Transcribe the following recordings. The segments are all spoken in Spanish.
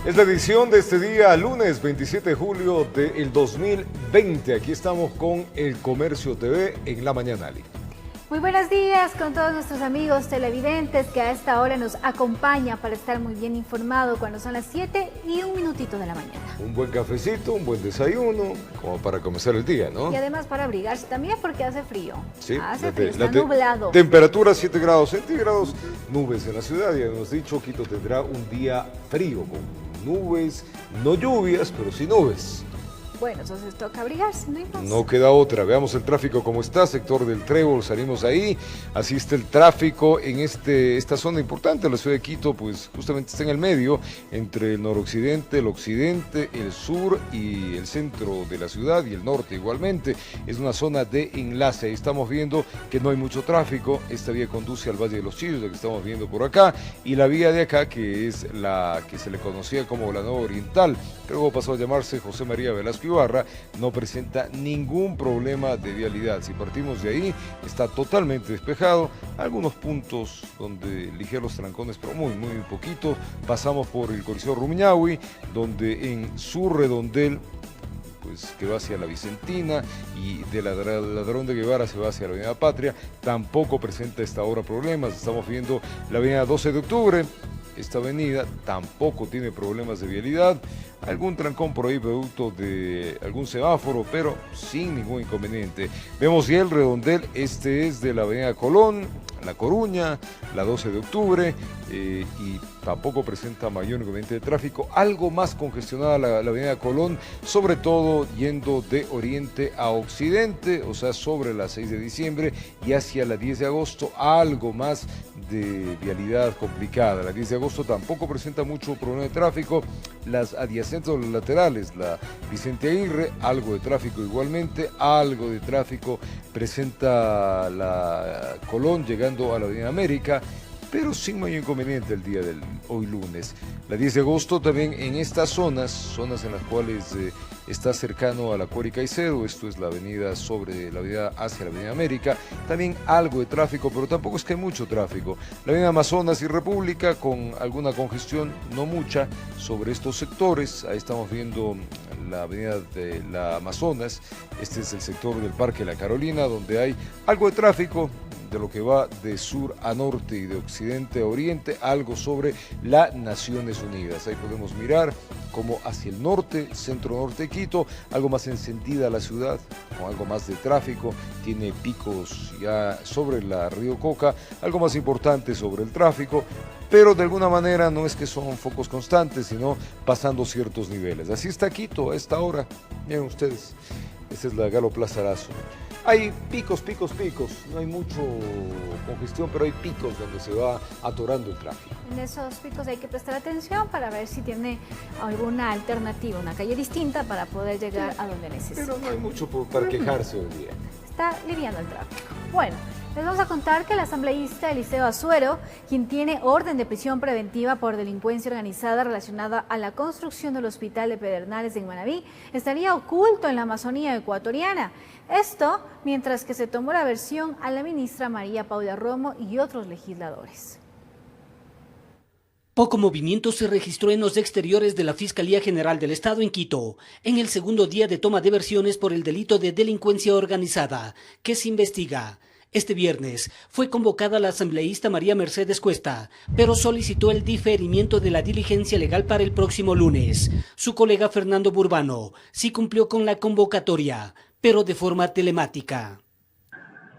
Es la edición de este día, lunes 27 de julio del 2020. Aquí estamos con El Comercio TV en la mañana, Ali. Muy buenos días con todos nuestros amigos televidentes que a esta hora nos acompañan para estar muy bien informados cuando son las 7:01 de la mañana. Un buen cafecito, un buen desayuno, como para comenzar el día, ¿no? Y además para abrigarse también porque hace frío. Sí, hace frío, está nublado. Temperatura 7 grados centígrados, nubes en la ciudad. Ya hemos dicho, Quito tendrá un día frío, con nubes, no lluvias, pero sí nubes. Bueno, entonces toca abrigarse, no hay más. No queda otra. Veamos el tráfico cómo está. Sector del Trébol, salimos ahí. Así está el tráfico en esta zona importante. La ciudad de Quito, pues justamente está en el medio, entre el noroccidente, el occidente, el sur y el centro de la ciudad y el norte igualmente. Es una zona de enlace. Ahí estamos viendo que no hay mucho tráfico. Esta vía conduce al Valle de los Chillos, la que estamos viendo por acá. Y la vía de acá, que es la que se le conocía como la Nueva Oriental, que luego pasó a llamarse José María Velasco Ibarra, no presenta ningún problema de vialidad. Si partimos de ahí, está totalmente despejado. Algunos puntos donde ligeros trancones, pero muy poquito. Pasamos por el Coliseo Rumiñahui, donde en su redondel, pues que va hacia la Vicentina, y de la Ladrón de Guevara se va hacia la Avenida Patria, tampoco presenta a esta hora problemas. Estamos viendo la Avenida 12 de Octubre. Esta avenida tampoco tiene problemas de vialidad, algún trancón por ahí producto de algún semáforo, pero sin ningún inconveniente. Vemos ya el redondel, este es de la avenida Colón, La Coruña, la 12 de octubre, y tampoco presenta mayor inconveniente de tráfico. Algo más congestionada la avenida Colón, sobre todo yendo de oriente a occidente, o sea, sobre la 6 de diciembre y hacia la 10 de agosto, algo más de vialidad complicada. La 10 de agosto tampoco presenta mucho problema de tráfico. Las adyacentes o las laterales, la Vicente Aguirre, algo de tráfico igualmente, algo de tráfico presenta la Colón llegando a la Avenida América, pero sin mayor inconveniente el día del hoy lunes. La 10 de agosto también en estas zonas en las cuales está cercano a la Cuori Caicedo, esto es la avenida sobre la avenida hacia la Avenida América, también algo de tráfico, pero tampoco es que hay mucho tráfico. La avenida Amazonas y República con alguna congestión, no mucha, sobre estos sectores. Ahí estamos viendo la avenida de la Amazonas, este es el sector del Parque La Carolina, donde hay algo de tráfico, de lo que va de sur a norte y de occidente a oriente, algo sobre las Naciones Unidas. Ahí podemos mirar como hacia el norte, centro-norte de Quito, algo más encendida la ciudad, con algo más de tráfico, tiene picos ya sobre la Río Coca, algo más importante sobre el tráfico, pero de alguna manera no es que son focos constantes, sino pasando ciertos niveles. Así está Quito a esta hora, miren ustedes, esta es la Galo Plaza Arazo. Hay picos, no hay mucho congestión, pero hay picos donde se va atorando el tráfico. En esos picos hay que prestar atención para ver si tiene alguna alternativa, una calle distinta para poder llegar a donde necesita. Pero no hay mucho para quejarse hoy día. Está liviando el tráfico. Bueno, les vamos a contar que el asambleísta Eliseo Azuero, quien tiene orden de prisión preventiva por delincuencia organizada relacionada a la construcción del hospital de Pedernales en Manabí, estaría oculto en la Amazonía ecuatoriana. Esto mientras que se tomó la versión a la ministra María Paula Romo y otros legisladores. Poco movimiento se registró en los exteriores de la Fiscalía General del Estado en Quito, en el segundo día de toma de versiones por el delito de delincuencia organizada, que se investiga. Este viernes fue convocada la asambleísta María Mercedes Cuesta, pero solicitó el diferimiento de la diligencia legal para el próximo lunes. Su colega Fernando Burbano sí cumplió con la convocatoria, pero de forma telemática.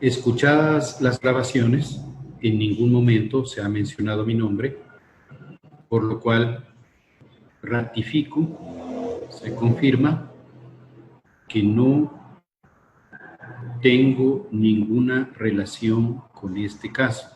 Escuchadas las grabaciones, en ningún momento se ha mencionado mi nombre, por lo cual ratifico, se confirma que no tengo ninguna relación con este caso.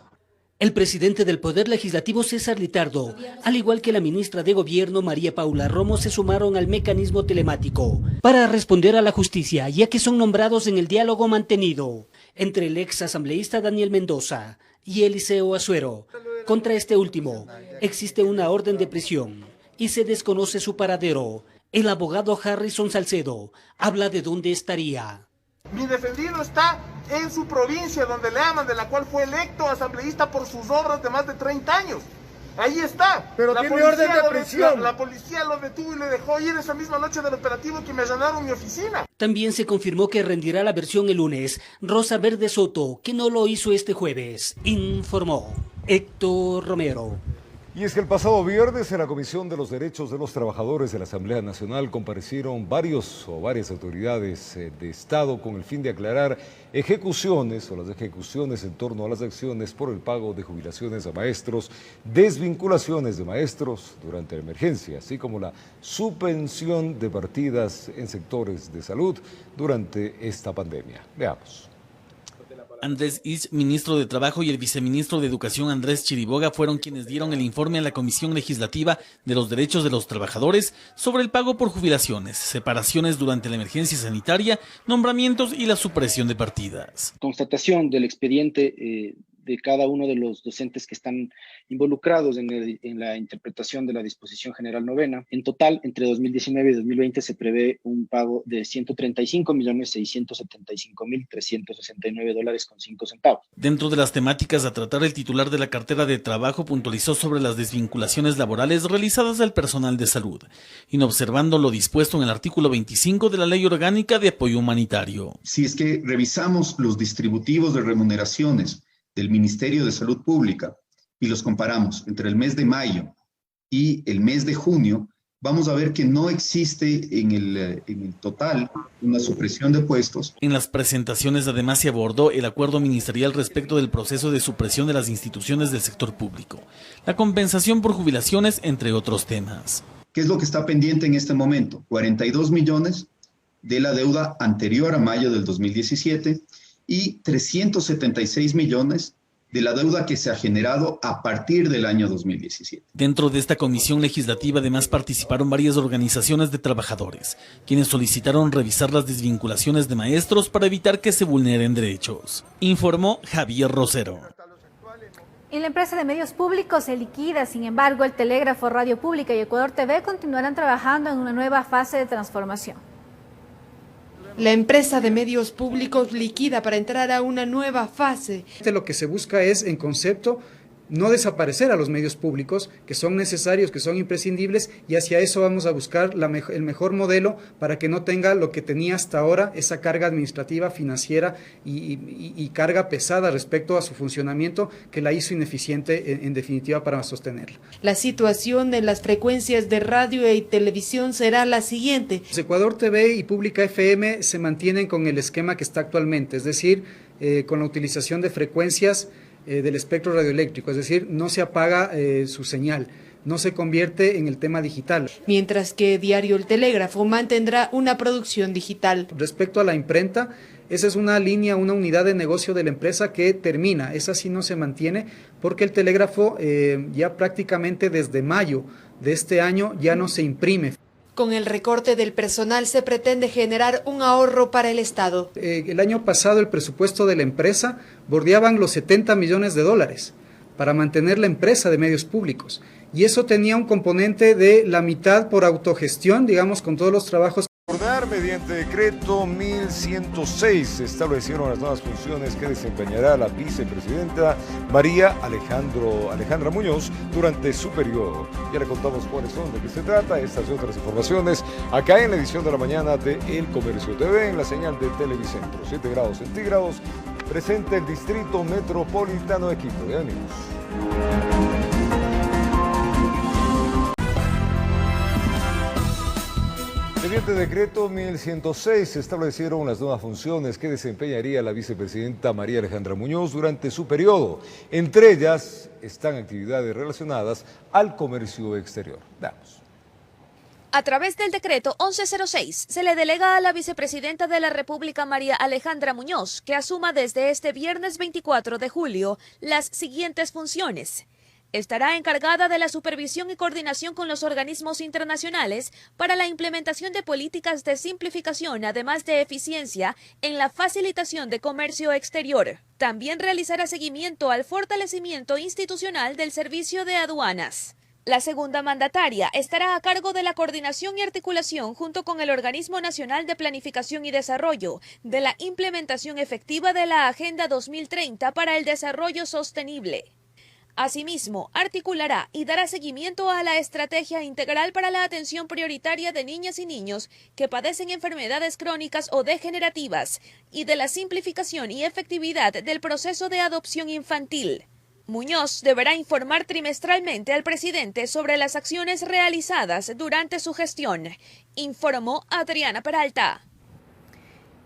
El presidente del Poder Legislativo, César Litardo, al igual que la ministra de Gobierno, María Paula Romo, se sumaron al mecanismo telemático para responder a la justicia, ya que son nombrados en el diálogo mantenido entre el ex asambleísta Daniel Mendoza y Eliseo Azuero. Contra este último existe una orden de prisión y se desconoce su paradero. El abogado Harrison Salcedo habla de dónde estaría. Mi defendido está en su provincia, donde le aman, de la cual fue electo asambleísta por sus obras de más de 30 años. Ahí está. Pero la tiene orden de prisión. La policía lo detuvo y le dejó ir esa misma noche del operativo que me allanaron mi oficina. También se confirmó que rendirá la versión el lunes. Rosa Verde Soto, que no lo hizo este jueves, informó Héctor Romero. Y es que el pasado viernes en la Comisión de los Derechos de los Trabajadores de la Asamblea Nacional comparecieron varias autoridades de Estado con el fin de aclarar ejecuciones o las ejecuciones en torno a las acciones por el pago de jubilaciones a maestros, desvinculaciones de maestros durante la emergencia, así como la suspensión de partidas en sectores de salud durante esta pandemia. Veamos. Andrés Is, ministro de Trabajo, y el viceministro de Educación, Andrés Chiriboga, fueron quienes dieron el informe a la Comisión Legislativa de los Derechos de los Trabajadores sobre el pago por jubilaciones, separaciones durante la emergencia sanitaria, nombramientos y la supresión de partidas. Constatación del expediente de cada uno de los docentes que están involucrados en la interpretación de la disposición general novena. En total, entre 2019 y 2020 se prevé un pago de $135.675.369.05. Dentro de las temáticas a tratar, el titular de la cartera de trabajo puntualizó sobre las desvinculaciones laborales realizadas al personal de salud, inobservando lo dispuesto en el artículo 25 de la Ley Orgánica de Apoyo Humanitario. Si es que revisamos los distributivos de remuneraciones del Ministerio de Salud Pública y los comparamos entre el mes de mayo y el mes de junio, vamos a ver que no existe en el total una supresión de puestos. En las presentaciones además se abordó el acuerdo ministerial respecto del proceso de supresión de las instituciones del sector público, la compensación por jubilaciones, entre otros temas. ¿Qué es lo que está pendiente en este momento? 42 millones de la deuda anterior a mayo del 2017 y 376 millones de la deuda que se ha generado a partir del año 2017. Dentro de esta comisión legislativa además participaron varias organizaciones de trabajadores, quienes solicitaron revisar las desvinculaciones de maestros para evitar que se vulneren derechos. Informó Javier Rosero. En la empresa de medios públicos se liquida, sin embargo, el Telégrafo, Radio Pública y Ecuador TV continuarán trabajando en una nueva fase de transformación. La empresa de medios públicos liquida para entrar a una nueva fase. Lo que se busca es, en concepto, no desaparecer a los medios públicos, que son necesarios, que son imprescindibles, y hacia eso vamos a buscar el mejor modelo para que no tenga lo que tenía hasta ahora, esa carga administrativa, financiera y carga pesada respecto a su funcionamiento, que la hizo ineficiente en definitiva para sostenerla. La situación en las frecuencias de radio y televisión será la siguiente. Ecuador TV y Pública FM se mantienen con el esquema que está actualmente, es decir, con la utilización de frecuencias del espectro radioeléctrico, es decir, no se apaga su señal, no se convierte en el tema digital. Mientras que Diario El Telégrafo mantendrá una producción digital. Respecto a la imprenta, esa es una línea, una unidad de negocio de la empresa que termina, esa sí no se mantiene porque el telégrafo ya prácticamente desde mayo de este año ya no se imprime. Con el recorte del personal se pretende generar un ahorro para el Estado. El año pasado el presupuesto de la empresa bordeaban los $70 millones para mantener la empresa de medios públicos. Y eso tenía un componente de la mitad por autogestión, digamos, con todos los trabajos. Mediante decreto 1106 se establecieron las nuevas funciones que desempeñará la vicepresidenta María Alejandra Muñoz durante su periodo. Ya le contamos cuáles son, de qué se trata, estas y otras informaciones acá en la edición de la mañana de El Comercio TV en la señal de Televicentro. 7 grados centígrados, presente el Distrito Metropolitano de Quito. Ya venimos. Mediante decreto 1106 se establecieron las nuevas funciones que desempeñaría la vicepresidenta María Alejandra Muñoz durante su periodo. Entre ellas están actividades relacionadas al comercio exterior. Veamos. A través del decreto 1106 se le delega a la vicepresidenta de la República María Alejandra Muñoz que asuma desde este viernes 24 de julio las siguientes funciones. Estará encargada de la supervisión y coordinación con los organismos internacionales para la implementación de políticas de simplificación, además de eficiencia en la facilitación de comercio exterior. También realizará seguimiento al fortalecimiento institucional del servicio de aduanas. La segunda mandataria estará a cargo de la coordinación y articulación junto con el Organismo Nacional de Planificación y Desarrollo de la implementación efectiva de la Agenda 2030 para el Desarrollo Sostenible. Asimismo, articulará y dará seguimiento a la estrategia integral para la atención prioritaria de niñas y niños que padecen enfermedades crónicas o degenerativas y de la simplificación y efectividad del proceso de adopción infantil. Muñoz deberá informar trimestralmente al presidente sobre las acciones realizadas durante su gestión, informó Adriana Peralta.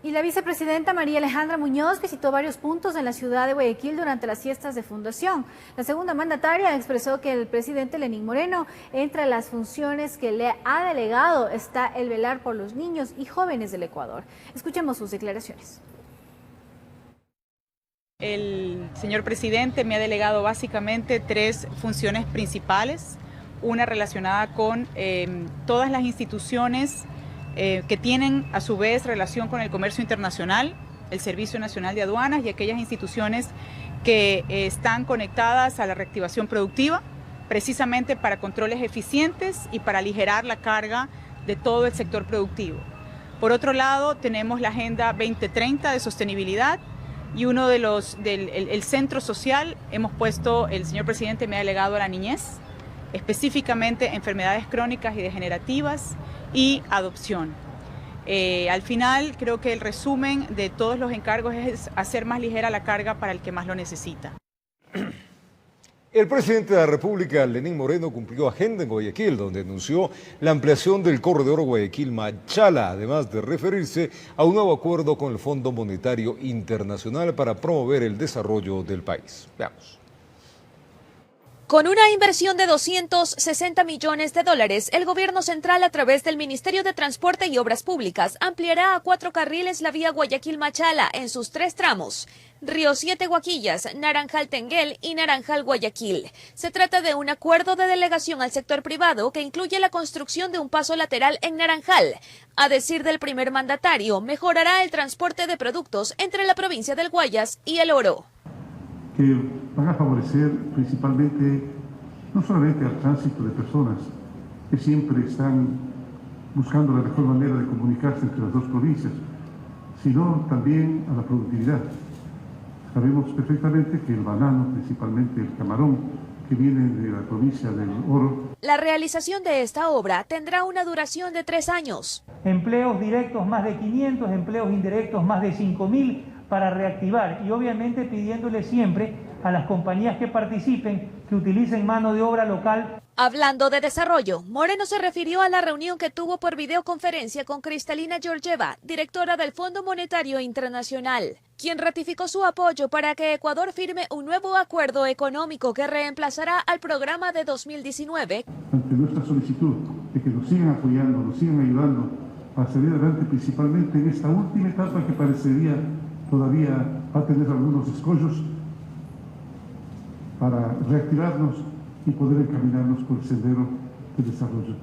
Y la vicepresidenta María Alejandra Muñoz visitó varios puntos en la ciudad de Guayaquil durante las fiestas de fundación. La segunda mandataria expresó que el presidente Lenín Moreno, entre las funciones que le ha delegado, está el velar por los niños y jóvenes del Ecuador. Escuchemos sus declaraciones. El señor presidente me ha delegado básicamente 3 funciones principales. Una relacionada con todas las instituciones que tienen a su vez relación con el comercio internacional, el Servicio Nacional de Aduanas y aquellas instituciones que están conectadas a la reactivación productiva, precisamente para controles eficientes y para aligerar la carga de todo el sector productivo. Por otro lado, tenemos la Agenda 2030 de sostenibilidad y uno de el centro social hemos puesto, el señor presidente me ha delegado a la niñez, específicamente enfermedades crónicas y degenerativas y adopción. Al final creo que el resumen de todos los encargos es hacer más ligera la carga para el que más lo necesita. El presidente de la República, Lenín Moreno, cumplió agenda en Guayaquil, donde anunció la ampliación del corredor Guayaquil-Machala, además de referirse a un nuevo acuerdo con el Fondo Monetario Internacional para promover el desarrollo del país. Veamos. Con una inversión de 260 millones de dólares, el gobierno central, a través del Ministerio de Transporte y Obras Públicas, ampliará a 4 carriles la vía Guayaquil-Machala en sus 3 tramos: Río 7 Guaquillas, Naranjal-Tenguel y Naranjal-Guayaquil. Se trata de un acuerdo de delegación al sector privado que incluye la construcción de un paso lateral en Naranjal. A decir del primer mandatario, mejorará el transporte de productos entre la provincia del Guayas y El Oro. Que van a favorecer principalmente no solamente al tránsito de personas que siempre están buscando la mejor manera de comunicarse entre las 2 provincias, sino también a la productividad. Sabemos perfectamente que el banano, principalmente el camarón, que viene de la provincia del Oro. La realización de esta obra tendrá una duración de 3 años. Empleos directos más de 500, empleos indirectos más de 5.000 para reactivar, y obviamente pidiéndole siempre a las compañías que participen que utilicen mano de obra local. Hablando de desarrollo, Moreno se refirió a la reunión que tuvo por videoconferencia con Cristalina Georgieva, directora del Fondo Monetario Internacional, quien ratificó su apoyo para que Ecuador firme un nuevo acuerdo económico que reemplazará al programa de 2019. Ante nuestra solicitud de que nos sigan apoyando, nos sigan ayudando a salir adelante, principalmente en esta última etapa que parecería todavía va a tener algunos escollos, para reactivarnos y poder encaminarnos por el sendero de desarrollo.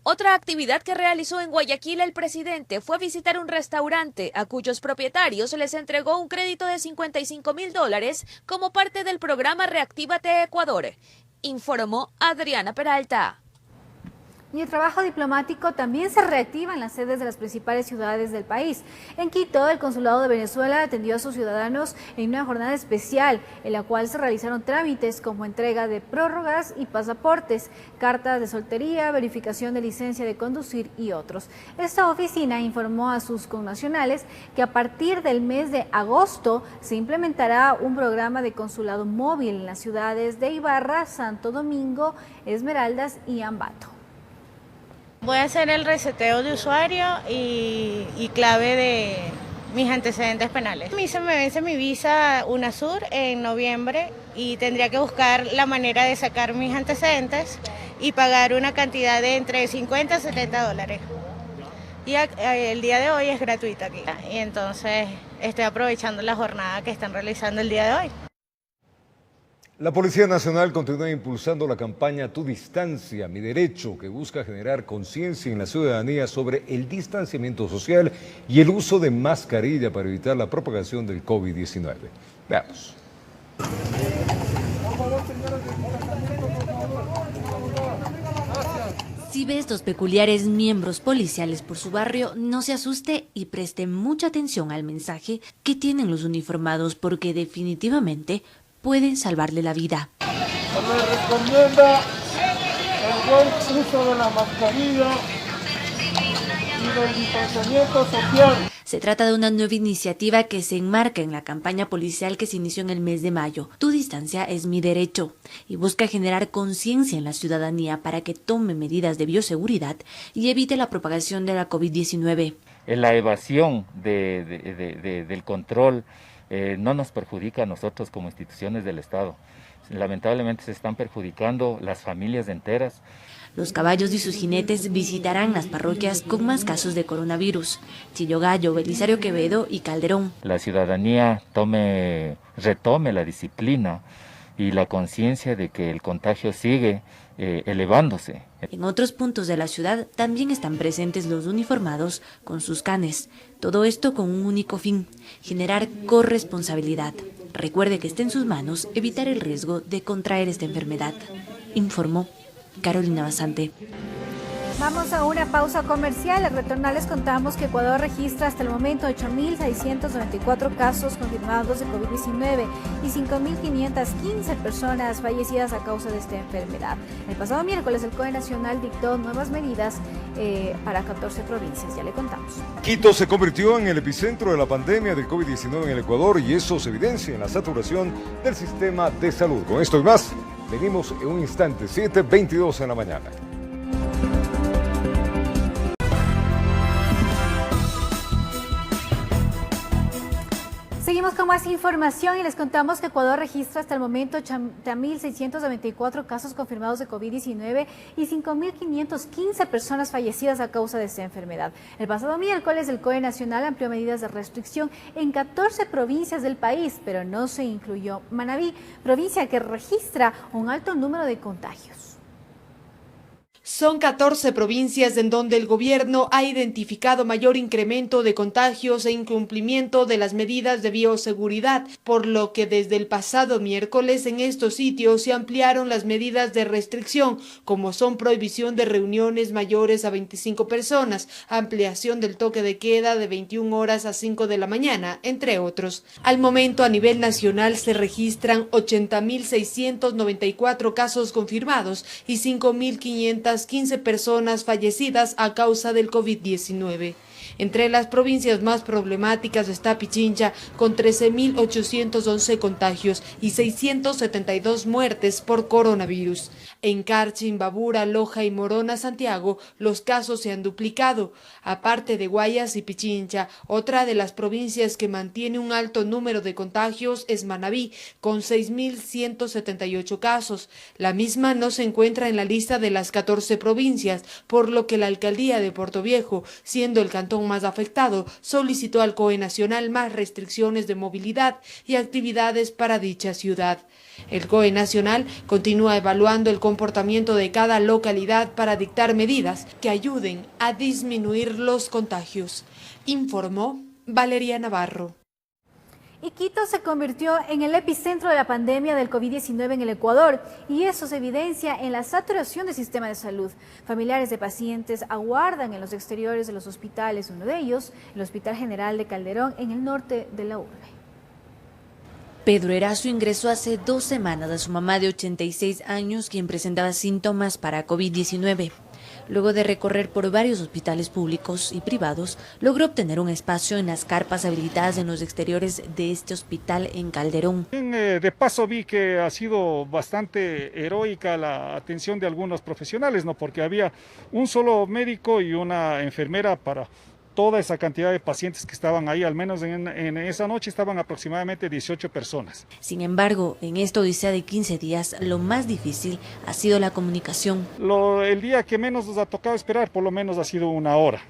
Otra actividad que realizó en Guayaquil el presidente fue visitar un restaurante a cuyos propietarios les entregó un crédito de $55.000 como parte del programa Reactívate Ecuador, informó Adriana Peralta. Y el trabajo diplomático también se reactiva en las sedes de las principales ciudades del país. En Quito, el Consulado de Venezuela atendió a sus ciudadanos en una jornada especial, en la cual se realizaron trámites como entrega de prórrogas y pasaportes, cartas de soltería, verificación de licencia de conducir y otros. Esta oficina informó a sus connacionales que a partir del mes de agosto se implementará un programa de consulado móvil en las ciudades de Ibarra, Santo Domingo, Esmeraldas y Ambato. Voy a hacer el reseteo de usuario y clave de mis antecedentes penales. A mí se me vence mi visa UNASUR en noviembre y tendría que buscar la manera de sacar mis antecedentes y pagar una cantidad de entre 50 a 70 dólares. Y el día de hoy es gratuita aquí. Y entonces estoy aprovechando la jornada que están realizando el día de hoy. La Policía Nacional continúa impulsando la campaña Tu Distancia, Mi Derecho, que busca generar conciencia en la ciudadanía sobre el distanciamiento social y el uso de mascarilla para evitar la propagación del COVID-19. Veamos. Si ve estos peculiares miembros policiales por su barrio, no se asuste y preste mucha atención al mensaje que tienen los uniformados, porque definitivamente pueden salvarle la vida. Se le recomienda el buen uso de la mascarilla y del distanciamiento social. Se trata de una nueva iniciativa que se enmarca en la campaña policial que se inició en el mes de mayo. Tu distancia es mi derecho, y busca generar conciencia en la ciudadanía para que tome medidas de bioseguridad y evite la propagación de la COVID-19. La evasión del control no nos perjudica a nosotros como instituciones del Estado. Lamentablemente se están perjudicando las familias enteras. Los caballos y sus jinetes visitarán las parroquias con más casos de coronavirus: Chillogallo, Belisario Quevedo y Calderón. La ciudadanía retome la disciplina y la conciencia de que el contagio sigue elevándose. En otros puntos de la ciudad también están presentes los uniformados con sus canes. Todo esto con un único fin: generar corresponsabilidad. Recuerde que está en sus manos evitar el riesgo de contraer esta enfermedad, informó Carolina Basante. Vamos a una pausa comercial. Al retornar les contamos que Ecuador registra hasta el momento 8.694 casos confirmados de COVID-19 y 5.515 personas fallecidas a causa de esta enfermedad. El pasado miércoles el COE Nacional dictó nuevas medidas para 14 provincias, ya le contamos. Quito se convirtió en el epicentro de la pandemia del COVID-19 en el Ecuador y eso se evidencia en la saturación del sistema de salud. Con esto y más, venimos en un instante, 7:22 en la mañana. Seguimos con más información y les contamos que Ecuador registra hasta el momento 8.694 casos confirmados de COVID-19 y 5.515 personas fallecidas a causa de esta enfermedad. El pasado miércoles el COE Nacional amplió medidas de restricción en 14 provincias del país, pero no se incluyó Manabí, provincia que registra un alto número de contagios. Son 14 provincias en donde el gobierno ha identificado mayor incremento de contagios e incumplimiento de las medidas de bioseguridad, por lo que desde el pasado miércoles en estos sitios se ampliaron las medidas de restricción, como son prohibición de reuniones mayores a 25 personas, ampliación del toque de queda de 21 horas a 5 de la mañana, entre otros. Al momento, a nivel nacional se registran 80.694 casos confirmados y 5.515 personas fallecidas a causa del COVID-19. Entre las provincias más problemáticas está Pichincha, con 13.811 contagios y 672 muertes por coronavirus. En Carchi, Imbabura, Loja y Morona, Santiago, los casos se han duplicado. Aparte de Guayas y Pichincha, otra de las provincias que mantiene un alto número de contagios es Manabí, con 6.178 casos. La misma no se encuentra en la lista de las 14 provincias, por lo que la alcaldía de Portoviejo, siendo el cantón más afectado, solicitó al COE Nacional más restricciones de movilidad y actividades para dicha ciudad. El COE Nacional continúa evaluando el comportamiento de cada localidad para dictar medidas que ayuden a disminuir los contagios, informó Valeria Navarro. Y Quito se convirtió en el epicentro de la pandemia del COVID-19 en el Ecuador y eso se evidencia en la saturación del sistema de salud. Familiares de pacientes aguardan en los exteriores de los hospitales, uno de ellos, el Hospital General de Calderón, en el norte de la urbe. Pedro Erazo ingresó hace 2 semanas a su mamá de 86 años, quien presentaba síntomas para COVID-19. Luego de recorrer por varios hospitales públicos y privados, logró obtener un espacio en las carpas habilitadas en los exteriores de este hospital en Calderón. De paso vi que ha sido bastante heroica la atención de algunos profesionales, ¿no? Porque había un solo médico y una enfermera para toda esa cantidad de pacientes que estaban ahí. Al menos en esa noche estaban aproximadamente 18 personas. Sin embargo, en esta odisea de 15 días, lo más difícil ha sido la comunicación. El día que menos nos ha tocado esperar, por lo menos ha sido 1 hora.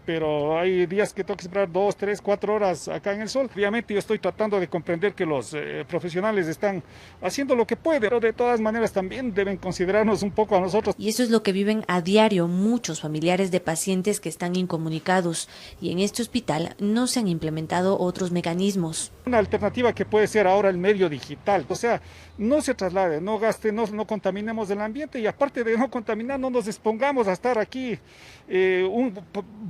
Pero hay días que tengo que esperar 2, 3, 4 horas acá en el sol. Obviamente yo estoy tratando de comprender que los profesionales están haciendo lo que pueden, pero de todas maneras también deben considerarnos un poco a nosotros. Y eso es lo que viven a diario muchos familiares de pacientes que están incomunicados, y en este hospital no se han implementado otros mecanismos. Una alternativa que puede ser ahora el medio digital, o sea, no se traslade, no gaste, no contaminemos el ambiente, y aparte de no contaminar, no nos expongamos a estar aquí,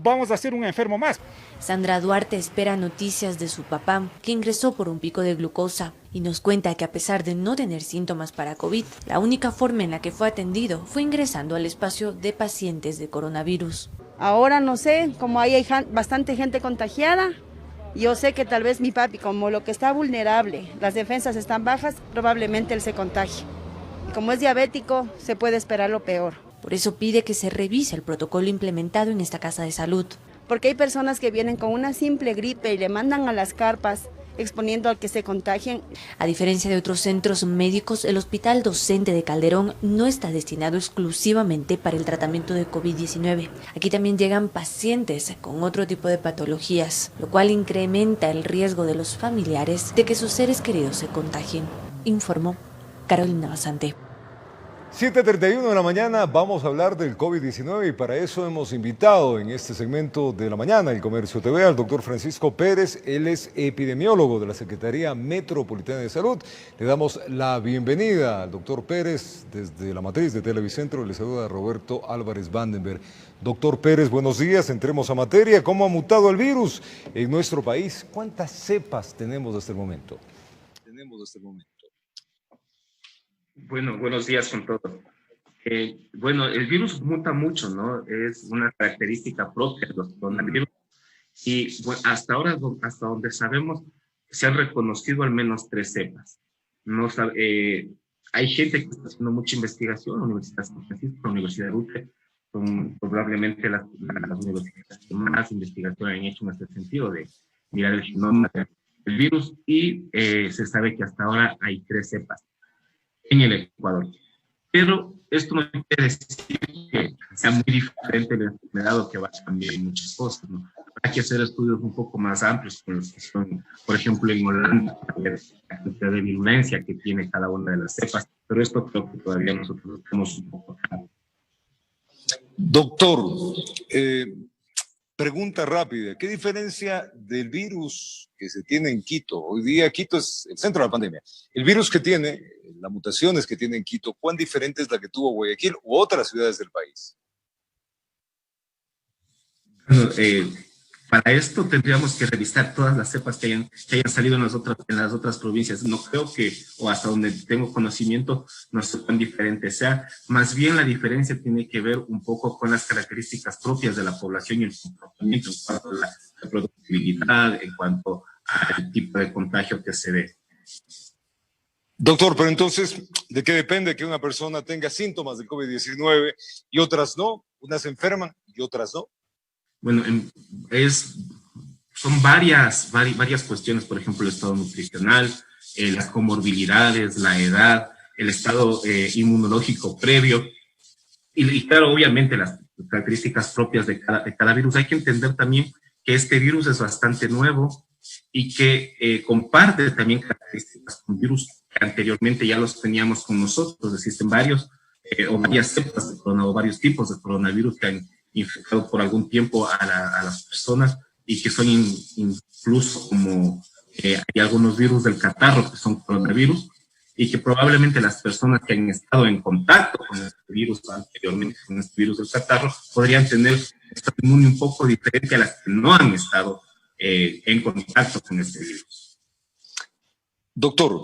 vamos vamos a hacer un enfermo más. Sandra Duarte espera noticias de su papá, que ingresó por un pico de glucosa, y nos cuenta que a pesar de no tener síntomas para COVID, la única forma en la que fue atendido fue ingresando al espacio de pacientes de coronavirus. Ahora no sé, como ahí hay bastante gente contagiada, yo sé que tal vez mi papi, como lo que está vulnerable, las defensas están bajas, probablemente él se contagie. Y como es diabético, se puede esperar lo peor. Por eso pide que se revise el protocolo implementado en esta casa de salud. Porque hay personas que vienen con una simple gripe y le mandan a las carpas, exponiendo al que se contagien. A diferencia de otros centros médicos, el Hospital Docente de Calderón no está destinado exclusivamente para el tratamiento de COVID-19. Aquí también llegan pacientes con otro tipo de patologías, lo cual incrementa el riesgo de los familiares de que sus seres queridos se contagien, informó Carolina Basante. 7:31 de la mañana, vamos a hablar del COVID-19 y para eso hemos invitado en este segmento de la mañana, El Comercio TV, al doctor Francisco Pérez. Él es epidemiólogo de la Secretaría Metropolitana de Salud. Le damos la bienvenida al doctor Pérez desde la matriz de Televicentro. Le saluda Roberto Álvarez Vandenberg. Doctor Pérez, buenos días. Entremos a materia. ¿Cómo ha mutado el virus en nuestro país? ¿Cuántas cepas tenemos hasta el momento? Bueno, buenos días con todos. Bueno, el virus muta mucho, ¿no? Es una característica propia de los coronavirus. Y bueno, hasta ahora, hasta donde sabemos, se han reconocido al menos 3 cepas. No, hay gente que está haciendo mucha investigación, la Universidad de San Francisco, la Universidad de Utrecht, son probablemente las universidades que más investigación han hecho en este sentido de mirar el genoma del virus, y se sabe que hasta ahora hay 3 cepas en el Ecuador. Pero esto no quiere decir que sea muy diferente la enfermedad o que va a cambiar muchas cosas, ¿no? Hay que hacer estudios un poco más amplios con los que son, por ejemplo, en Holanda, para ver la cantidad de virulencia que tiene cada una de las cepas, pero esto creo que todavía nosotros tenemos un poco claro. Doctor, pregunta rápida. ¿Qué diferencia del virus que se tiene en Quito? Hoy día Quito es el centro de la pandemia. El virus que tiene, las mutaciones que tiene en Quito, ¿cuán diferente es la que tuvo Guayaquil u otras ciudades del país? Bueno, para esto tendríamos que revisar todas las cepas que hayan salido en las otras provincias. No creo que, o hasta donde tengo conocimiento, no sea tan diferente. O sea, más bien la diferencia tiene que ver un poco con las características propias de la población y el comportamiento en cuanto a la reproductibilidad, en cuanto al tipo de contagio que se ve. Doctor, pero entonces, ¿de qué depende que una persona tenga síntomas del COVID-19 y otras no? Unas se enferman y otras no. Bueno, son varias cuestiones, por ejemplo, el estado nutricional, las comorbilidades, la edad, el estado inmunológico previo y claro, obviamente las características propias de cada virus. Hay que entender también que este virus es bastante nuevo y que comparte también características con virus que anteriormente ya los teníamos con nosotros. Existen varios o varias cepas de corona o varios tipos de coronavirus que han infectado por algún tiempo a las personas y que son incluso como hay algunos virus del catarro que son coronavirus y que probablemente las personas que han estado en contacto con este virus anteriormente, con este virus del catarro, podrían tener un estado inmune un poco diferente a las que no han estado en contacto con este virus. Doctor,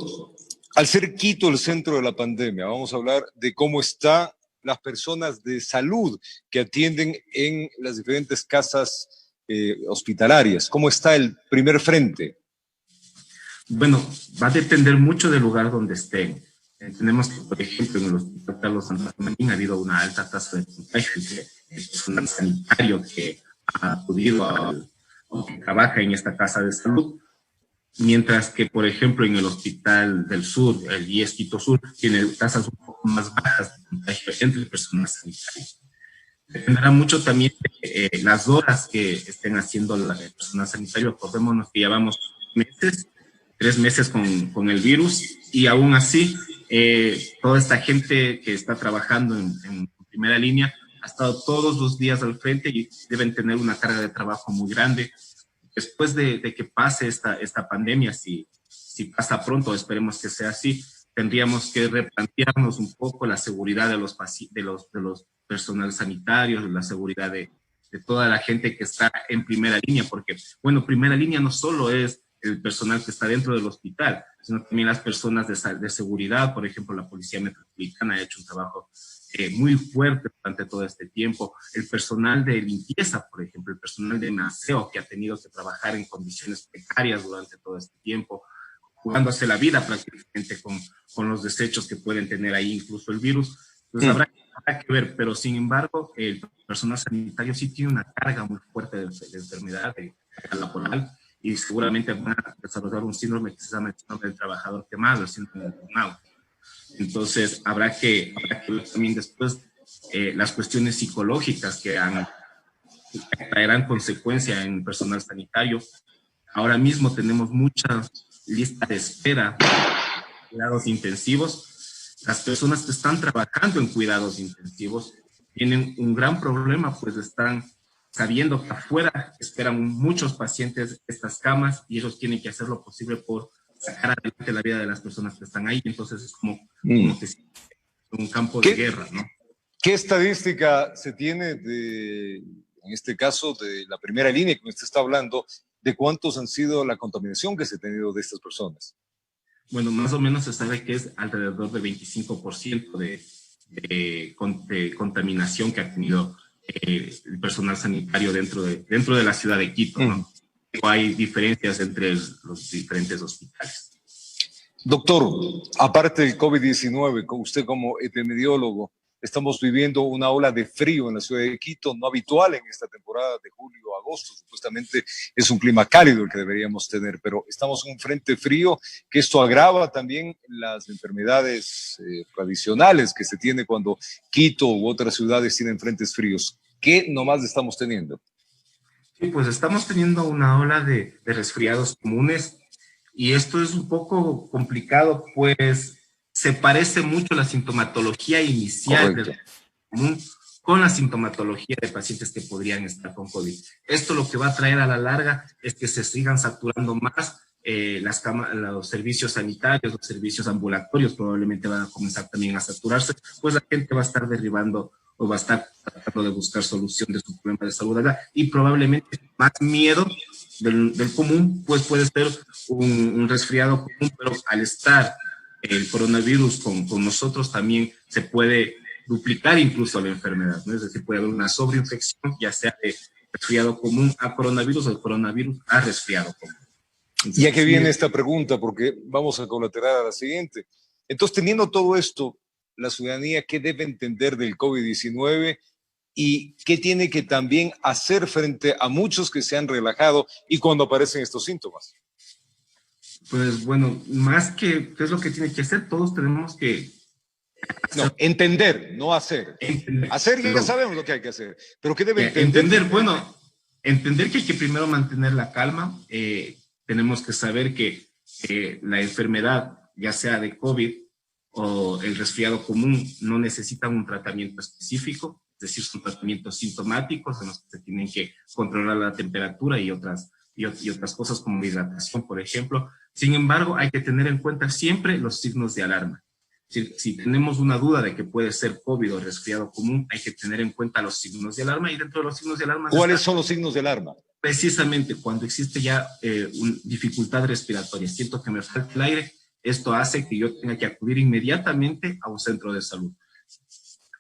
al ser Quito el centro de la pandemia, vamos a hablar de cómo están las personas de salud que atienden en las diferentes casas hospitalarias. ¿Cómo está el primer frente? Bueno, va a depender mucho del lugar donde estén. Tenemos que, por ejemplo, en el Hospital Carlos Santa Marín ha habido una alta tasa de contagio y el personal sanitario que ha acudido o que trabaja en esta casa de salud, mientras que, por ejemplo, en el Hospital del Sur, el IES Quito Sur, tiene tasas un poco más bajas de contagio entre el personal sanitario. Dependerá mucho también de las horas que estén haciendo el personal sanitario. Acordémonos que llevamos 3 meses con el virus y aún así toda esta gente que está trabajando en primera línea ha estado todos los días al frente y deben tener una carga de trabajo muy grande. Después de que pase esta pandemia, si pasa pronto, esperemos que sea así, tendríamos que replantearnos un poco la seguridad de los personal sanitarios, la seguridad de toda la gente que está en primera línea, porque, bueno, primera línea no solo es el personal que está dentro del hospital, sino también las personas de seguridad. Por ejemplo, la Policía Metropolitana ha hecho un trabajo muy fuerte durante todo este tiempo. El personal de limpieza, por ejemplo, el personal de aseo, que ha tenido que trabajar en condiciones precarias durante todo este tiempo, jugándose la vida prácticamente con los desechos que pueden tener ahí incluso el virus. Entonces habrá que ver, pero sin embargo, el personal sanitario sí tiene una carga muy fuerte de enfermedad, de carga laboral, y seguramente van a desarrollar un síndrome que se llama el síndrome del trabajador quemado, el síndrome del burnout. Entonces habrá que ver también después las cuestiones psicológicas que traerán consecuencia en el personal sanitario. Ahora mismo tenemos muchas listas de espera, cuidados intensivos. Las personas que están trabajando en cuidados intensivos tienen un gran problema, pues están sabiendo que afuera esperan muchos pacientes estas camas y ellos tienen que hacer lo posible por sacar adelante la vida de las personas que están ahí. Entonces es como que un campo de guerra, ¿no? ¿Qué estadística se tiene en este caso, de la primera línea que usted está hablando, de cuántos han sido la contaminación que se ha tenido de estas personas? Bueno, más o menos se sabe que es alrededor del 25% de contaminación que ha tenido el personal sanitario dentro de la ciudad de Quito, ¿no? Hay diferencias entre los diferentes hospitales. Doctor, aparte del COVID-19, usted como epidemiólogo, estamos viviendo una ola de frío en la ciudad de Quito, no habitual en esta temporada de julio a agosto. Supuestamente es un clima cálido el que deberíamos tener, pero estamos en un frente frío, que esto agrava también las enfermedades tradicionales que se tiene cuando Quito u otras ciudades tienen frentes fríos. ¿Qué nomás estamos teniendo? Sí, pues estamos teniendo una ola de resfriados comunes, y esto es un poco complicado, pues se parece mucho la sintomatología inicial del común con la sintomatología de pacientes que podrían estar con COVID. Esto lo que va a traer a la larga es que se sigan saturando más los servicios sanitarios, los servicios ambulatorios probablemente van a comenzar también a saturarse, pues la gente va a estar derribando o va a estar tratando de buscar solución de su problema de salud allá, y probablemente más miedo del común, pues puede ser un resfriado común, pero al estar el coronavirus con nosotros también se puede duplicar incluso la enfermedad, ¿no? Es decir, puede haber una sobreinfección, ya sea de resfriado común a coronavirus o el coronavirus a resfriado común. Entonces, ya que viene esta pregunta, porque vamos a colaterar a la siguiente. Entonces, teniendo todo esto, la ciudadanía, ¿qué debe entender del COVID-19 y qué tiene que también hacer frente a muchos que se han relajado y cuando aparecen estos síntomas? Pues bueno, más que qué es lo que tiene que hacer, todos tenemos que... No, entender, no hacer. Hacer ya sabemos lo que hay que hacer, pero ¿qué debe entender? Bueno, entender que hay que primero mantener la calma. Tenemos que saber que la enfermedad, ya sea de COVID o el resfriado común, no necesitan un tratamiento específico, es decir, son tratamientos sintomáticos en los que se tienen que controlar la temperatura y otras cosas como hidratación, por ejemplo. Sin embargo, hay que tener en cuenta siempre los signos de alarma. Si tenemos una duda de que puede ser COVID o resfriado común, hay que tener en cuenta los signos de alarma, y dentro de los signos de alarma... ¿Cuáles son los signos de alarma? Precisamente cuando existe ya dificultad respiratoria, siento que me falta el aire, esto hace que yo tenga que acudir inmediatamente a un centro de salud.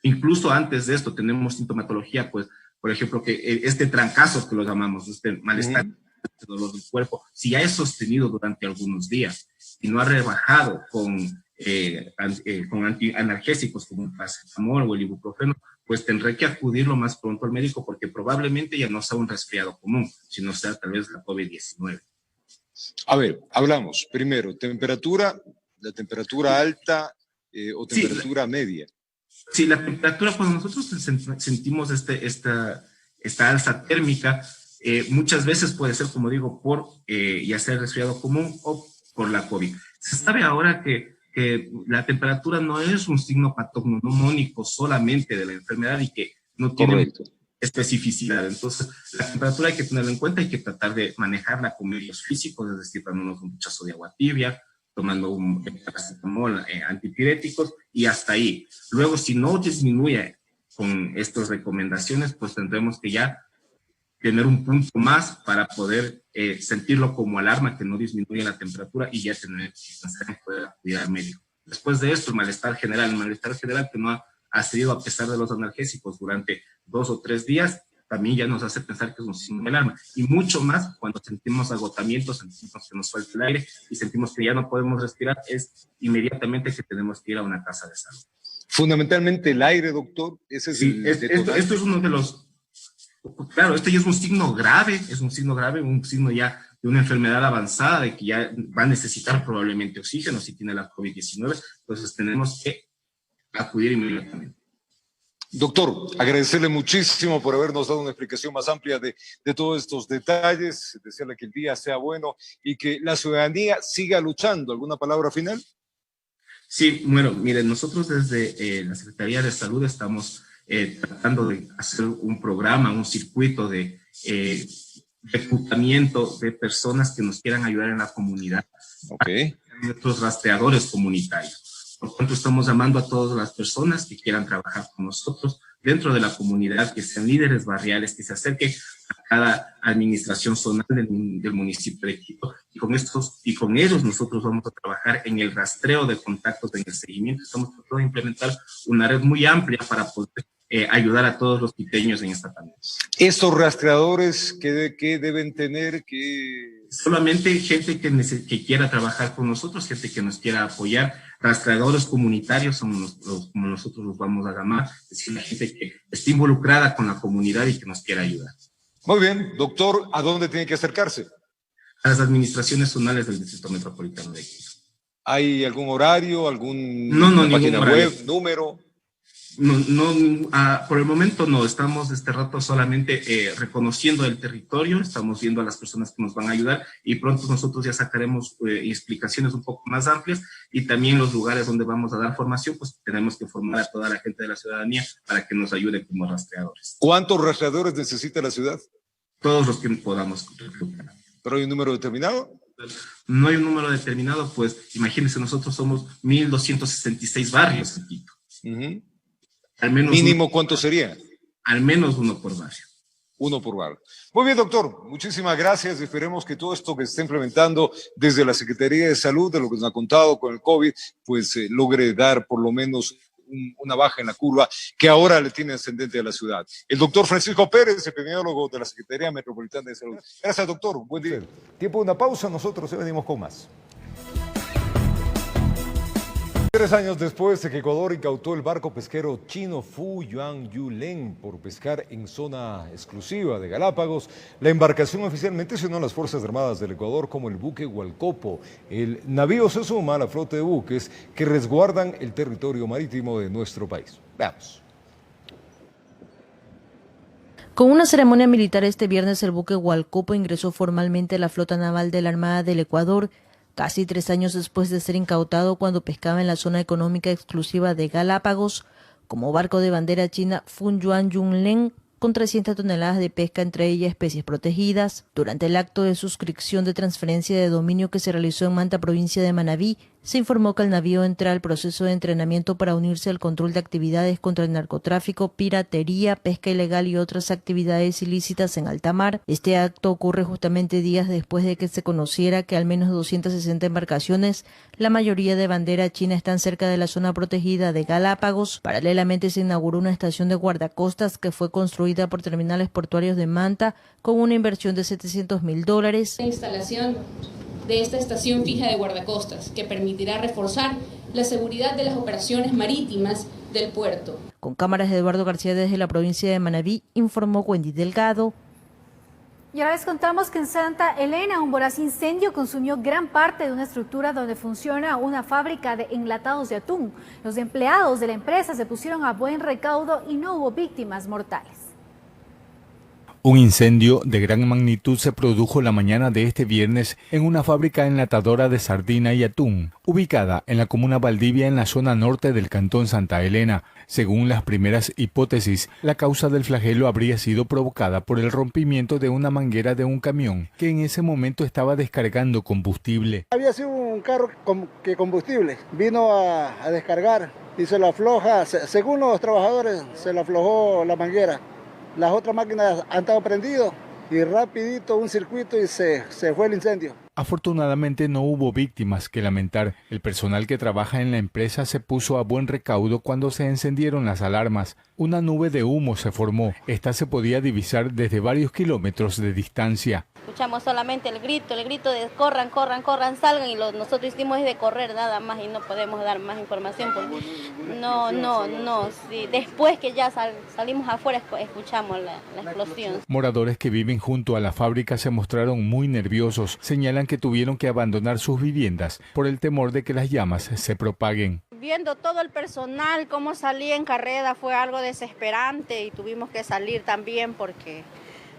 Incluso antes de esto tenemos sintomatología, pues, por ejemplo, que este trancazo que lo llamamos, este malestar, este dolor del cuerpo, si ya es sostenido durante algunos días y no ha rebajado con analgésicos como el paracetamol o el ibuprofeno, pues tendré que acudir lo más pronto al médico, porque probablemente ya no sea un resfriado común, sino sea tal vez la COVID-19. A ver, hablamos primero, la temperatura alta o temperatura media. Sí, la temperatura, cuando nosotros sentimos esta alza térmica, muchas veces puede ser, como digo, por ya sea el resfriado común o por la COVID. Se sabe ahora que la temperatura no es un signo patognomónico solamente de la enfermedad y que no tiene especificidad. Entonces, la temperatura hay que tenerla en cuenta, hay que tratar de manejarla con medios físicos, es decir, dándonos un duchazo de agua tibia, tomando un paracetamol, antipiréticos, y hasta ahí. Luego, si no disminuye con estas recomendaciones, pues tendremos que ya tener un punto más para poder sentirlo como alarma, que no disminuye la temperatura y ya tener que poder acudir al médico. Después de esto, el malestar general que no ha cedido a pesar de los analgésicos durante 2 o 3 días, también ya nos hace pensar que es un signo de alarma. Y mucho más cuando sentimos agotamiento, sentimos que nos falta el aire y sentimos que ya no podemos respirar, es inmediatamente que tenemos que ir a una casa de salud. Fundamentalmente el aire, doctor. Ese es esto es uno de los... Claro, esto ya es un signo grave, un signo ya de una enfermedad avanzada, de que ya va a necesitar probablemente oxígeno si tiene la COVID-19, entonces tenemos que acudir inmediatamente. Doctor, agradecerle muchísimo por habernos dado una explicación más amplia de todos estos detalles, desearle que el día sea bueno y que la ciudadanía siga luchando. ¿Alguna palabra final? Sí, bueno, miren, nosotros desde la Secretaría de Salud estamos tratando de hacer un programa, un circuito de reclutamiento de personas que nos quieran ayudar en la comunidad. Okay. Nuestros rastreadores comunitarios. Por tanto, estamos llamando a todas las personas que quieran trabajar con nosotros dentro de la comunidad, que sean líderes barriales, que se acerquen a cada administración zonal del municipio de Quito. Y con ellos nosotros vamos a trabajar en el rastreo de contactos, en el seguimiento. Estamos tratando de implementar una red muy amplia para poder ayudar a todos los quiteños en esta pandemia. ¿Estos rastreadores qué deben tener? Solamente gente que quiera trabajar con nosotros, gente que nos quiera apoyar. Rastreadores comunitarios como nosotros los vamos a llamar, es decir, la gente que esté involucrada con la comunidad y que nos quiera ayudar. Muy bien, doctor, ¿a dónde tiene que acercarse? A las administraciones zonales del Distrito Metropolitano de Quito. ¿Hay algún horario, página web, número? Por el momento no, estamos este rato solamente reconociendo el territorio, estamos viendo a las personas que nos van a ayudar y pronto nosotros ya sacaremos explicaciones un poco más amplias y también los lugares donde vamos a dar formación, pues tenemos que formar a toda la gente de la ciudadanía para que nos ayude como rastreadores. ¿Cuántos rastreadores necesita la ciudad? Todos los que podamos reclutar. ¿Pero hay un número determinado? No hay un número determinado, pues imagínense, nosotros somos 1.266 barrios en Quito. Al menos ¿Mínimo cuánto sería? Al menos uno por barrio. Uno por barrio. Muy bien, doctor. Muchísimas gracias. Esperemos que todo esto que se está implementando desde la Secretaría de Salud, de lo que nos ha contado con el COVID, pues logre dar por lo menos una baja en la curva que ahora le tiene ascendente a la ciudad. El doctor Francisco Pérez, epidemiólogo de la Secretaría Metropolitana de Salud. Gracias, doctor. Buen día. Tiempo de una pausa. Nosotros venimos con más. 3 años después de que Ecuador incautó el barco pesquero chino Fu Yuan Yulen por pescar en zona exclusiva de Galápagos, la embarcación oficialmente se unió a las Fuerzas Armadas del Ecuador como el buque Hualcopo. El navío se suma a la flota de buques que resguardan el territorio marítimo de nuestro país. Veamos. Con una ceremonia militar este viernes, el buque Hualcopo ingresó formalmente a la flota naval de la Armada del Ecuador, casi 3 años después de ser incautado cuando pescaba en la zona económica exclusiva de Galápagos como barco de bandera china Fu Yuan Yulen, con 300 toneladas de pesca, entre ellas especies protegidas. Durante el acto de suscripción de transferencia de dominio que se realizó en Manta, provincia de Manabí, se informó que el navío entra al proceso de entrenamiento para unirse al control de actividades contra el narcotráfico, piratería, pesca ilegal y otras actividades ilícitas en alta mar. Este acto ocurre justamente días después de que se conociera que al menos 260 embarcaciones, la mayoría de bandera china, están cerca de la zona protegida de Galápagos. Paralelamente se inauguró una estación de guardacostas que fue construida por Terminales Portuarios de Manta con una inversión de $700.000. La instalación de esta estación fija de guardacostas, que permitirá reforzar la seguridad de las operaciones marítimas del puerto. Con cámaras de Eduardo García desde la provincia de Manabí, informó Wendy Delgado. Y ahora les contamos que en Santa Elena un voraz incendio consumió gran parte de una estructura donde funciona una fábrica de enlatados de atún. Los empleados de la empresa se pusieron a buen recaudo y no hubo víctimas mortales. Un incendio de gran magnitud se produjo la mañana de este viernes en una fábrica enlatadora de sardina y atún, ubicada en la comuna Valdivia, en la zona norte del cantón Santa Elena. Según las primeras hipótesis, la causa del flagelo habría sido provocada por el rompimiento de una manguera de un camión que en ese momento estaba descargando combustible. Había sido un carro que combustible vino a descargar y se lo afloja, según los trabajadores, se le aflojó la manguera. Las otras máquinas han estado prendidas y rapidito un circuito y se fue el incendio. Afortunadamente no hubo víctimas que lamentar. El personal que trabaja en la empresa se puso a buen recaudo cuando se encendieron las alarmas. Una nube de humo se formó. Esta se podía divisar desde varios kilómetros de distancia. Escuchamos solamente el grito de corran, corran, corran, salgan, y nosotros hicimos es de correr nada más y no podemos dar más información porque sí. Después que ya salimos afuera escuchamos la explosión. Moradores que viven junto a la fábrica se mostraron muy nerviosos. Señalan que tuvieron que abandonar sus viviendas por el temor de que las llamas se propaguen. Viendo todo el personal, cómo salía en carrera, fue algo desesperante y tuvimos que salir también porque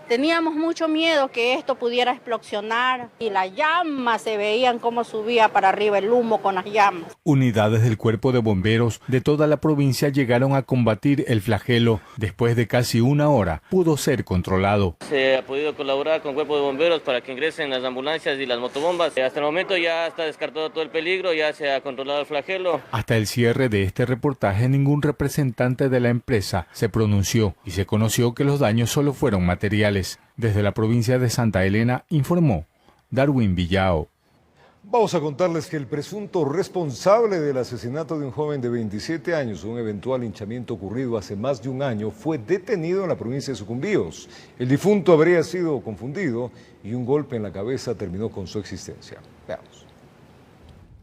teníamos mucho miedo que esto pudiera explosionar y las llamas se veían cómo subía para arriba el humo con las llamas. Unidades del Cuerpo de Bomberos de toda la provincia llegaron a combatir el flagelo. Después de casi una hora, pudo ser controlado. Se ha podido colaborar con el Cuerpo de Bomberos para que ingresen las ambulancias y las motobombas. Hasta el momento ya está descartado todo el peligro, ya se ha controlado el flagelo. Hasta el cierre de este reportaje, ningún representante de la empresa se pronunció y se conoció que los daños solo fueron materiales. Desde la provincia de Santa Elena, informó Darwin Villao. Vamos a contarles que el presunto responsable del asesinato de un joven de 27 años, un eventual linchamiento ocurrido hace más de un año, fue detenido en la provincia de Sucumbíos. El difunto habría sido confundido y un golpe en la cabeza terminó con su existencia. Veamos.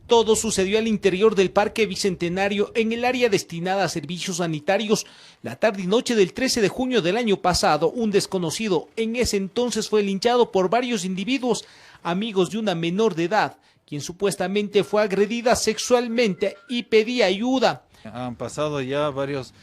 Todo sucedió al interior del Parque Bicentenario, en el área destinada a servicios sanitarios. La tarde y noche del 13 de junio del año pasado, un desconocido en ese entonces fue linchado por varios individuos, amigos de una menor de edad, quien supuestamente fue agredida sexualmente y pedía ayuda. Han pasado ya varios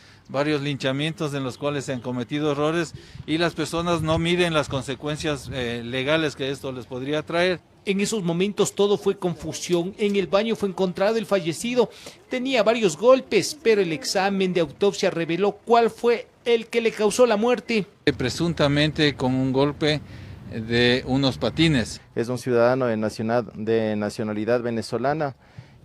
linchamientos en los cuales se han cometido errores y las personas no miden las consecuencias legales que esto les podría traer. En esos momentos todo fue confusión. En el baño fue encontrado el fallecido. Tenía varios golpes, pero el examen de autopsia reveló cuál fue el que le causó la muerte. Presuntamente con un golpe de unos patines. Es un ciudadano de nacionalidad venezolana,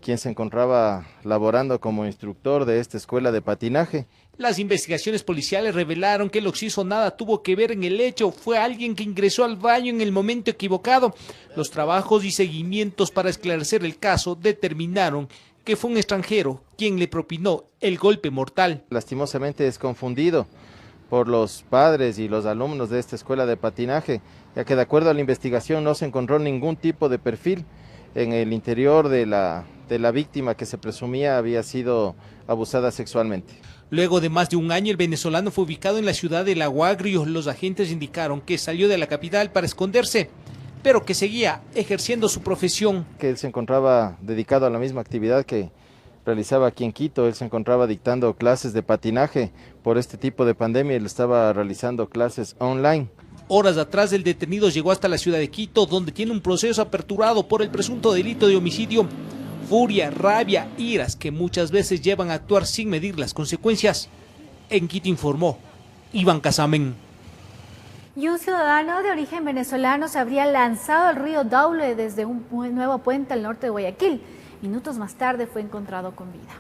quien se encontraba laborando como instructor de esta escuela de patinaje. Las investigaciones policiales revelaron que el occiso nada tuvo que ver en el hecho, fue alguien que ingresó al baño en el momento equivocado. Los trabajos y seguimientos para esclarecer el caso determinaron que fue un extranjero quien le propinó el golpe mortal. Lastimosamente es confundido por los padres y los alumnos de esta escuela de patinaje, ya que de acuerdo a la investigación no se encontró ningún tipo de perfil en el interior de la víctima que se presumía había sido abusada sexualmente. Luego de más de un año, el venezolano fue ubicado en la ciudad de Lago Agrio. Los agentes indicaron que salió de la capital para esconderse, pero que seguía ejerciendo su profesión. Que él se encontraba dedicado a la misma actividad que realizaba aquí en Quito. Él se encontraba dictando clases de patinaje por este tipo de pandemia y él estaba realizando clases online. Horas atrás, el detenido llegó hasta la ciudad de Quito, donde tiene un proceso aperturado por el presunto delito de homicidio. Furia, rabia, iras que muchas veces llevan a actuar sin medir las consecuencias. En Quito informó Iván Casamen. Y un ciudadano de origen venezolano se habría lanzado al río Daule desde un nuevo puente al norte de Guayaquil. Minutos más tarde fue encontrado con vida.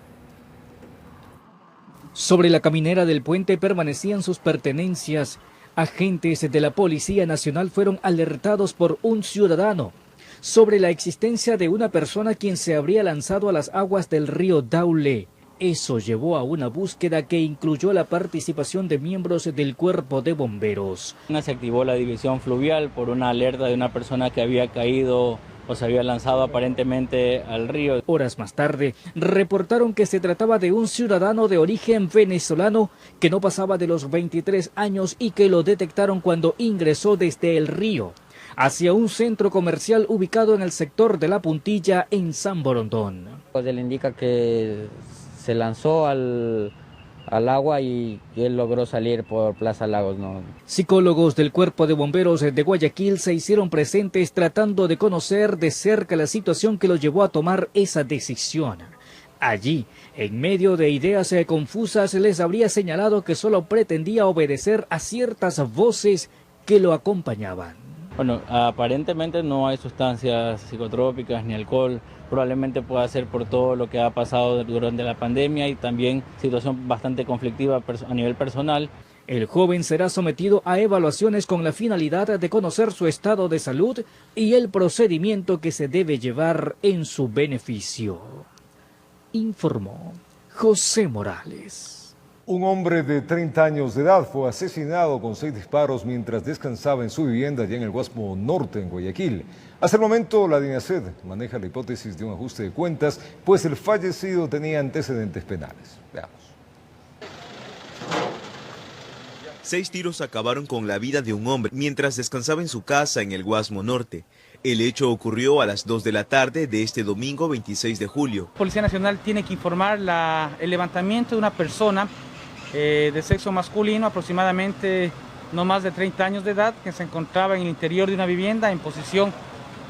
Sobre la caminera del puente permanecían sus pertenencias. Agentes de la Policía Nacional fueron alertados por un ciudadano sobre la existencia de una persona quien se habría lanzado a las aguas del río Daule. Eso llevó a una búsqueda que incluyó la participación de miembros del Cuerpo de Bomberos. Se activó la división fluvial por una alerta de una persona que había caído o se había lanzado aparentemente al río. Horas más tarde, reportaron que se trataba de un ciudadano de origen venezolano que no pasaba de los 23 años y que lo detectaron cuando ingresó desde el río hacia un centro comercial ubicado en el sector de La Puntilla, en San Borondón. Él indica que se lanzó al agua y él logró salir por Plaza Lagos. Psicólogos del Cuerpo de Bomberos de Guayaquil se hicieron presentes tratando de conocer de cerca la situación que lo llevó a tomar esa decisión. Allí, en medio de ideas confusas, les habría señalado que solo pretendía obedecer a ciertas voces que lo acompañaban. Bueno, aparentemente no hay sustancias psicotrópicas ni alcohol. Probablemente pueda ser por todo lo que ha pasado durante la pandemia y también situación bastante conflictiva a nivel personal. El joven será sometido a evaluaciones con la finalidad de conocer su estado de salud y el procedimiento que se debe llevar en su beneficio. Informó José Morales. Un hombre de 30 años de edad fue asesinado con 6 disparos mientras descansaba en su vivienda allá en el Guasmo Norte, en Guayaquil. Hasta el momento, la DINASED maneja la hipótesis de un ajuste de cuentas, pues el fallecido tenía antecedentes penales. Veamos. 6 tiros acabaron con la vida de un hombre mientras descansaba en su casa en el Guasmo Norte. El hecho ocurrió a las 2 de la tarde de este domingo 26 de julio. Policía Nacional tiene que informar el levantamiento de una persona de sexo masculino, aproximadamente no más de 30 años de edad, que se encontraba en el interior de una vivienda en posición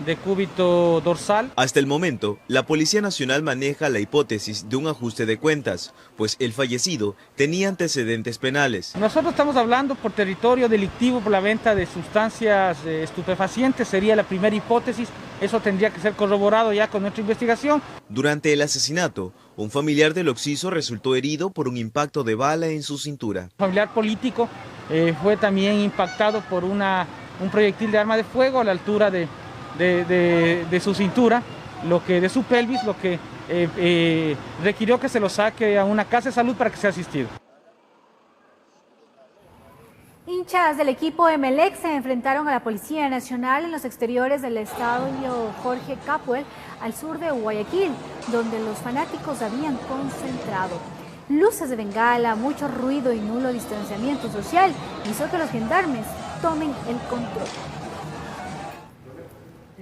de cúbito dorsal. Hasta el momento, la Policía Nacional maneja la hipótesis de un ajuste de cuentas, pues el fallecido tenía antecedentes penales. Nosotros estamos hablando por territorio delictivo por la venta de sustancias estupefacientes, sería la primera hipótesis. Eso tendría que ser corroborado ya con nuestra investigación. Durante el asesinato, un familiar del occiso resultó herido por un impacto de bala en su cintura. Un familiar político fue también impactado por un proyectil de arma de fuego a la altura de su cintura, de su pelvis, lo que requirió que se lo saque a una casa de salud para que sea asistido. Hinchas del equipo Emelec se enfrentaron a la Policía Nacional en los exteriores del estadio Jorge Capwell, al sur de Guayaquil, donde los fanáticos habían concentrado. Luces de bengala, mucho ruido y nulo distanciamiento social hizo que los gendarmes tomen el control.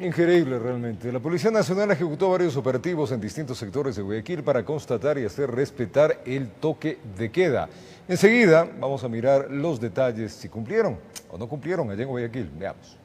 Increíble realmente. La Policía Nacional ejecutó varios operativos en distintos sectores de Guayaquil para constatar y hacer respetar el toque de queda. Enseguida vamos a mirar los detalles, si cumplieron o no cumplieron allá en Guayaquil. Veamos.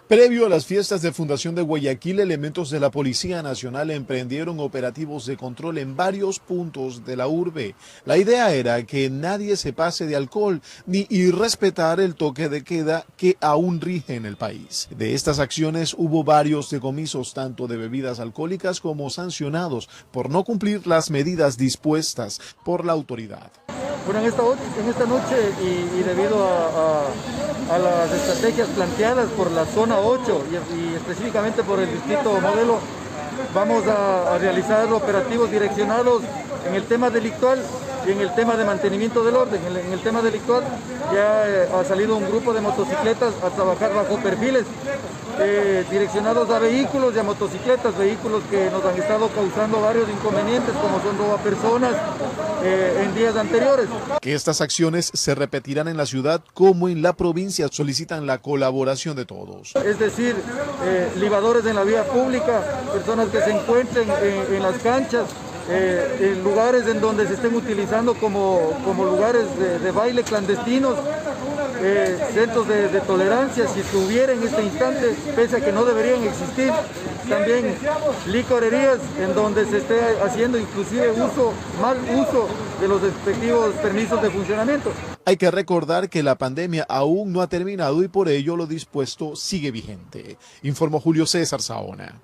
Previo a las fiestas de fundación de Guayaquil, elementos de la Policía Nacional emprendieron operativos de control en varios puntos de la urbe. La idea era que nadie se pase de alcohol y respetar el toque de queda que aún rige en el país. De estas acciones hubo varios decomisos tanto de bebidas alcohólicas como sancionados por no cumplir las medidas dispuestas por la autoridad. Bueno, en esta noche y debido a las estrategias planteadas por la zona 8 y específicamente por el distrito modelo, vamos a realizar operativos direccionados en el tema delictual y en el tema de mantenimiento del orden. En el tema delictual ya ha salido un grupo de motocicletas a trabajar bajo perfiles direccionados a vehículos y a motocicletas, vehículos que nos han estado causando varios inconvenientes, como son robo a personas en días anteriores. Que estas acciones se repetirán en la ciudad como en la provincia, solicitan la colaboración de todos. Es decir, libadores en la vía pública, personas que se encuentren en las canchas, en lugares en donde se estén utilizando como lugares de baile clandestinos, centros de tolerancia, si estuviera en este instante, pese a que no deberían existir. También licorerías en donde se esté haciendo inclusive mal uso de los respectivos permisos de funcionamiento. Hay que recordar que la pandemia aún no ha terminado y por ello lo dispuesto sigue vigente. Informó Julio César Saona.